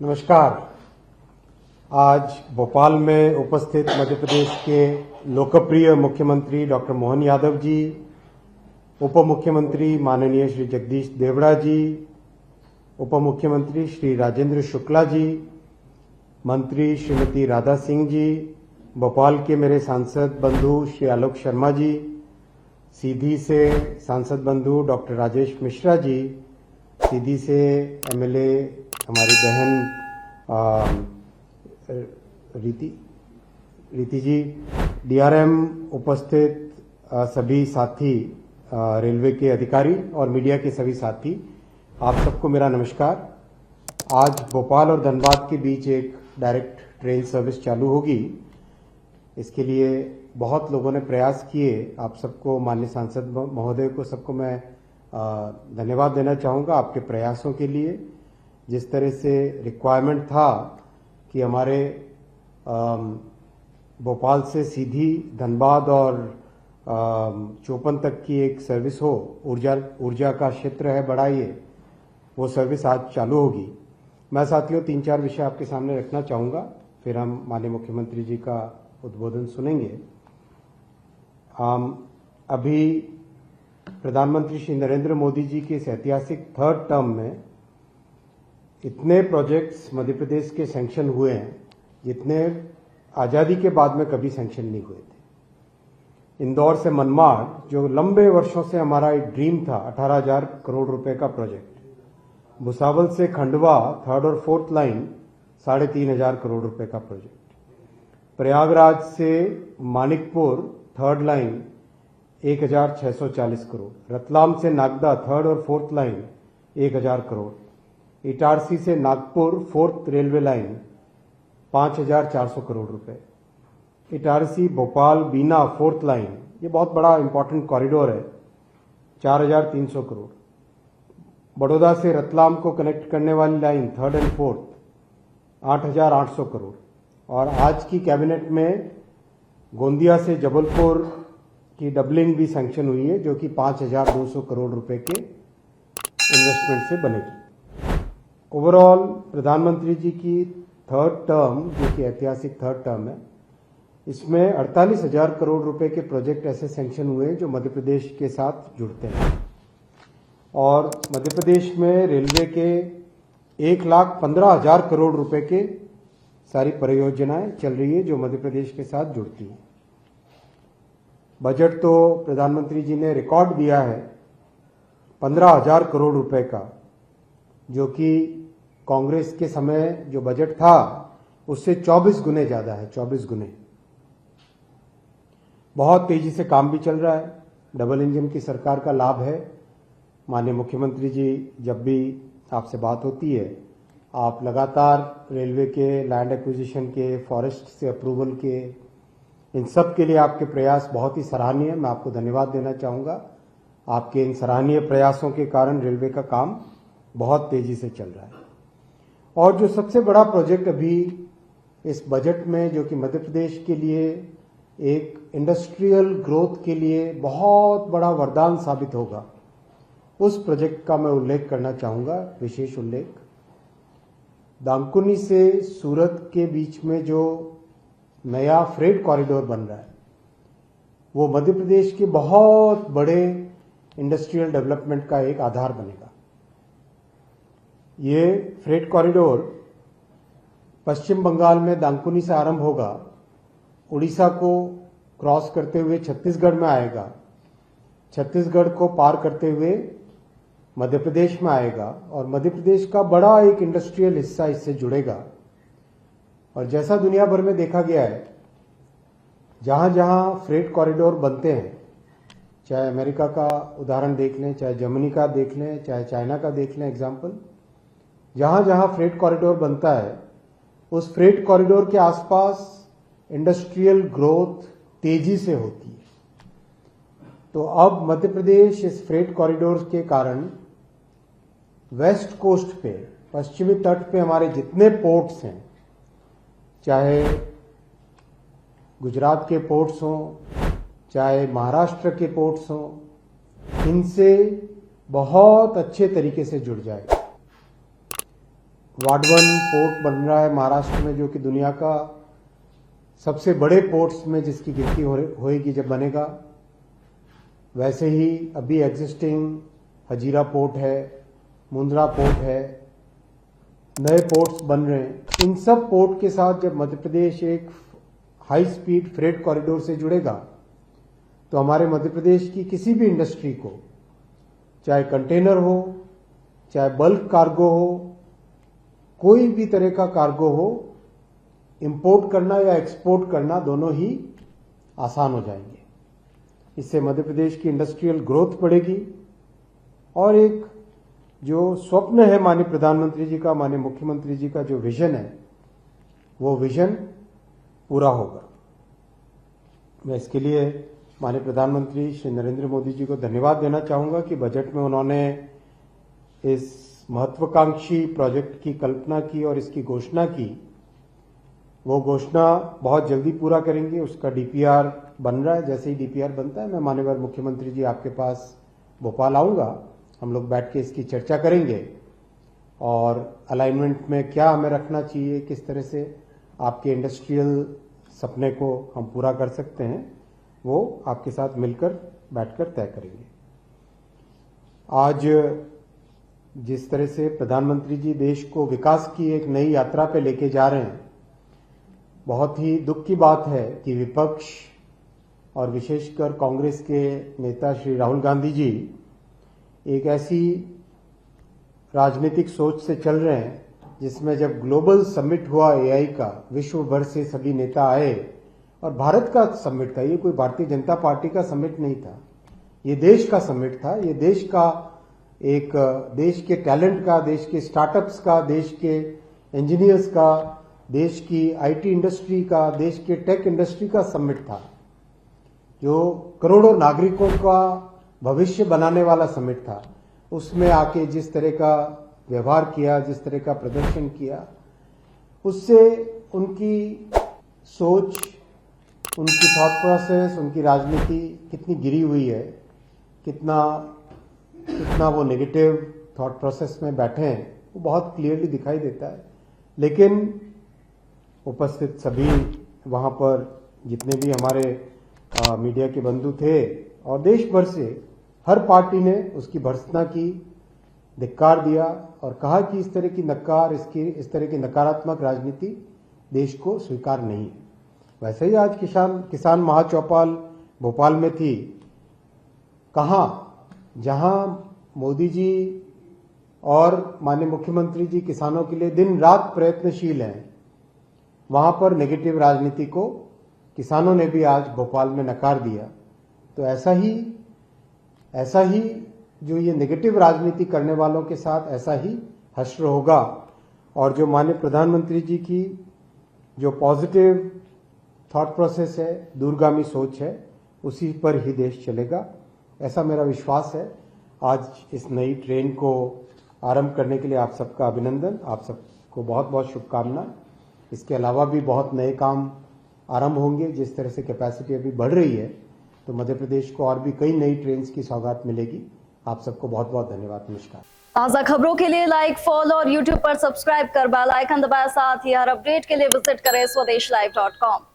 नमस्कार। आज भोपाल में उपस्थित मध्य प्रदेश के लोकप्रिय मुख्यमंत्री डॉक्टर मोहन यादव जी, उप मुख्यमंत्री माननीय श्री जगदीश देवड़ा जी, उप मुख्यमंत्री श्री राजेंद्र शुक्ला जी, मंत्री श्रीमती राधा सिंह जी, भोपाल के मेरे सांसद बंधु श्री आलोक शर्मा जी, सीधी से सांसद बंधु डॉक्टर राजेश मिश्रा जी, सीधी से एमएलए हमारी बहन रीति जी, डीआरएम, उपस्थित सभी साथी, रेलवे के अधिकारी और मीडिया के सभी साथी, आप सबको मेरा नमस्कार। आज भोपाल और धनबाद के बीच एक डायरेक्ट ट्रेन सर्विस चालू होगी। इसके लिए बहुत लोगों ने प्रयास किए। आप सबको, माननीय सांसद महोदय को, सबको मैं धन्यवाद देना चाहूँगा आपके प्रयासों के लिए। जिस तरह से रिक्वायरमेंट था कि हमारे भोपाल से सीधी धनबाद और चोपन तक की एक सर्विस हो, ऊर्जा का क्षेत्र है बड़ा ये, वो सर्विस आज चालू होगी। मैं साथियों 3-4 विषय आपके सामने रखना चाहूँगा, फिर हम माननीय मुख्यमंत्री जी का उद्बोधन सुनेंगे। अभी प्रधानमंत्री श्री नरेंद्र मोदी जी के इस ऐतिहासिक 3rd टर्म में इतने प्रोजेक्ट्स मध्य प्रदेश के सैंक्शन हुए हैं जितने आज़ादी के बाद में कभी सैंक्शन नहीं हुए थे। इंदौर से मनमाड, जो लंबे वर्षों से हमारा एक ड्रीम था, 18,000 करोड़ रुपए का प्रोजेक्ट। भुसावल से खंडवा 3rd और 4th लाइन 3,500 करोड़ रुपए का प्रोजेक्ट। प्रयागराज से मानिकपुर 3rd लाइन 1,640 करोड़। रतलाम से नागदा 3rd और 4th लाइन 1,000 करोड़। इटारसी से Nagpur 4th railway line 5,400 crore रुपए। इटारसी भोपाल बीना 4th लाइन, ये बहुत बड़ा इंपॉर्टेंट कॉरिडोर है, 4,300 करोड़। बड़ौदा से रतलाम को कनेक्ट करने वाली लाइन 3rd और 4th 8,800 करोड़। और आज की कैबिनेट में गोंदिया से जबलपुर की डबलिंग भी सैंक्शन हुई है, जो कि 5,200 करोड़ रुपए के इन्वेस्टमेंट से बनेगी। ओवरऑल प्रधानमंत्री जी की 3rd टर्म, जो कि ऐतिहासिक 3rd टर्म है, इसमें 48,000 करोड़ रुपए के प्रोजेक्ट ऐसे सैंक्शन हुए जो मध्य प्रदेश के साथ जुड़ते हैं। और मध्य प्रदेश में रेलवे के 1,15,000 करोड़ रुपए के सारी परियोजनाएं चल रही है जो मध्य प्रदेश के साथ जुड़ती हैं। बजट तो प्रधानमंत्री जी ने रिकॉर्ड दिया है 15,000 करोड़ रुपए का, जो कि कांग्रेस के समय जो बजट था उससे 24 गुने ज्यादा है, 24 गुने। बहुत तेजी से काम भी चल रहा है। डबल इंजन की सरकार का लाभ है। माननीय मुख्यमंत्री जी, जब भी आपसे बात होती है, आप लगातार रेलवे के लैंड एक्विजिशन के, फॉरेस्ट से अप्रूवल के, इन सब के लिए आपके प्रयास बहुत ही सराहनीय है। मैं आपको धन्यवाद देना चाहूँगा। आपके इन सराहनीय प्रयासों के कारण रेलवे का काम बहुत तेजी से चल रहा है। और जो सबसे बड़ा प्रोजेक्ट अभी इस बजट में, जो कि मध्य प्रदेश के लिए एक इंडस्ट्रियल ग्रोथ के लिए बहुत बड़ा वरदान साबित होगा, उस प्रोजेक्ट का मैं उल्लेख करना चाहूँगा, विशेष उल्लेख। दांकुनी से सूरत के बीच में जो नया फ्रेट कॉरिडोर बन रहा है, वो मध्य प्रदेश के बहुत बड़े इंडस्ट्रियल डेवलपमेंट का एक आधार बनेगा। ये फ्रेट कॉरिडोर पश्चिम बंगाल में दांकुनी से आरंभ होगा, उड़ीसा को क्रॉस करते हुए छत्तीसगढ़ में आएगा, छत्तीसगढ़ को पार करते हुए मध्य प्रदेश में आएगा, और मध्य प्रदेश का बड़ा एक इंडस्ट्रियल हिस्सा इससे जुड़ेगा। और जैसा दुनिया भर में देखा गया है, जहां जहां फ्रेट कॉरिडोर बनते हैं, चाहे अमेरिका का उदाहरण देख लें, चाहे जर्मनी का देख लें, चाहे चाइना का देख लें एग्जाम्पल, जहां जहां फ्रेट कॉरिडोर बनता है, उस फ्रेट कॉरिडोर के आसपास इंडस्ट्रियल ग्रोथ तेजी से होती है। तो अब मध्य प्रदेश इस फ्रेट कॉरिडोर के कारण वेस्ट कोस्ट पे, पश्चिमी तट पे हमारे जितने पोर्ट्स हैं, चाहे गुजरात के पोर्ट्स हों, चाहे महाराष्ट्र के पोर्ट्स हों, इनसे बहुत अच्छे तरीके से जुड़ जाएगा। वाडवन पोर्ट बन रहा है महाराष्ट्र में, जो कि दुनिया का सबसे बड़े पोर्ट्स में जिसकी गिनती होएगी जब बनेगा। वैसे ही अभी एग्जिस्टिंग हजीरा पोर्ट है, मुंद्रा पोर्ट है, नए पोर्ट्स बन रहे हैं। इन सब पोर्ट के साथ जब मध्य प्रदेश एक हाई स्पीड फ्रेट कॉरिडोर से जुड़ेगा तो हमारे मध्य प्रदेश की किसी भी इंडस्ट्री को, चाहे कंटेनर हो, चाहे बल्क कार्गो हो, कोई भी तरह का कार्गो हो, इंपोर्ट करना या एक्सपोर्ट करना दोनों ही आसान हो जाएंगे। इससे मध्य प्रदेश की इंडस्ट्रियल ग्रोथ बढ़ेगी और एक जो स्वप्न है माननीय प्रधानमंत्री जी का, माननीय मुख्यमंत्री जी का जो विजन है, वो विजन पूरा होगा। मैं इसके लिए माननीय प्रधानमंत्री श्री नरेंद्र मोदी जी को धन्यवाद देना चाहूंगा कि बजट में उन्होंने इस महत्वाकांक्षी प्रोजेक्ट की कल्पना की और इसकी घोषणा की। वो घोषणा बहुत जल्दी पूरा करेंगे। उसका डीपीआर बन रहा है। जैसे ही डीपीआर बनता है मैं माननीय मुख्यमंत्री जी आपके पास भोपाल आऊंगा, हम लोग बैठ के इसकी चर्चा करेंगे और अलाइनमेंट में क्या हमें रखना चाहिए, किस तरह से आपके इंडस्ट्रियल सपने को हम पूरा कर सकते हैं, वो आपके साथ मिलकर बैठकर तय करेंगे। आज जिस तरह से प्रधानमंत्री जी देश को विकास की एक नई यात्रा पे लेके जा रहे हैं, बहुत ही दुख की बात है कि विपक्ष और विशेषकर कांग्रेस के नेता श्री राहुल गांधी जी एक ऐसी राजनीतिक सोच से चल रहे हैं जिसमें जब ग्लोबल समिट हुआ एआई का, विश्व भर से सभी नेता आए और भारत का समिट था, ये कोई भारतीय जनता पार्टी का समिट नहीं था, ये देश का समिट था। ये देश का एक, देश के टैलेंट का, देश के स्टार्टअप्स का, देश के इंजीनियर्स का, देश की आईटी इंडस्ट्री का, देश के टेक इंडस्ट्री का समिट था, जो करोड़ों नागरिकों का भविष्य बनाने वाला समिट था। उसमें आके जिस तरह का व्यवहार किया, जिस तरह का प्रदर्शन किया, उससे उनकी सोच, उनकी थॉट प्रोसेस, उनकी राजनीति कितनी गिरी हुई है, कितना वो नेगेटिव थॉट प्रोसेस में बैठे हैं, वो बहुत क्लियरली दिखाई देता है। लेकिन उपस्थित सभी वहां पर जितने भी हमारे मीडिया के बंधु थे और देश भर से हर पार्टी ने उसकी भर्त्सना की, धिक्कार दिया और कहा कि इस तरह की नकारात्मक राजनीति देश को स्वीकार नहीं है। वैसे ही आज किसान महाचौपाल भोपाल में थी, कहां जहां मोदी जी और माननीय मुख्यमंत्री जी किसानों के लिए दिन रात प्रयत्नशील हैं, वहां पर नेगेटिव राजनीति को किसानों ने भी आज भोपाल में नकार दिया। तो ऐसा ही जो ये नेगेटिव राजनीति करने वालों के साथ ऐसा ही हश्र होगा और जो माननीय प्रधानमंत्री जी की जो पॉजिटिव थॉट प्रोसेस है, दूरगामी सोच है, उसी पर ही देश चलेगा, ऐसा मेरा विश्वास है। आज इस नई ट्रेन को आरंभ करने के लिए आप सबका अभिनंदन, आप सबको बहुत बहुत शुभकामनाएं। इसके अलावा भी बहुत नए काम आरंभ होंगे। जिस तरह से कैपेसिटी अभी बढ़ रही है तो मध्य प्रदेश को और भी कई नई ट्रेन की सौगात मिलेगी। आप सबको बहुत बहुत धन्यवाद। नमस्कार। ताज़ा खबरों के लिए लाइक, फॉलो और यूट्यूब पर सब्सक्राइब कर बेल आइकन दबाएं। साथ ही हर अपडेट के लिए विजिट करें स्वदेशलाइव.com।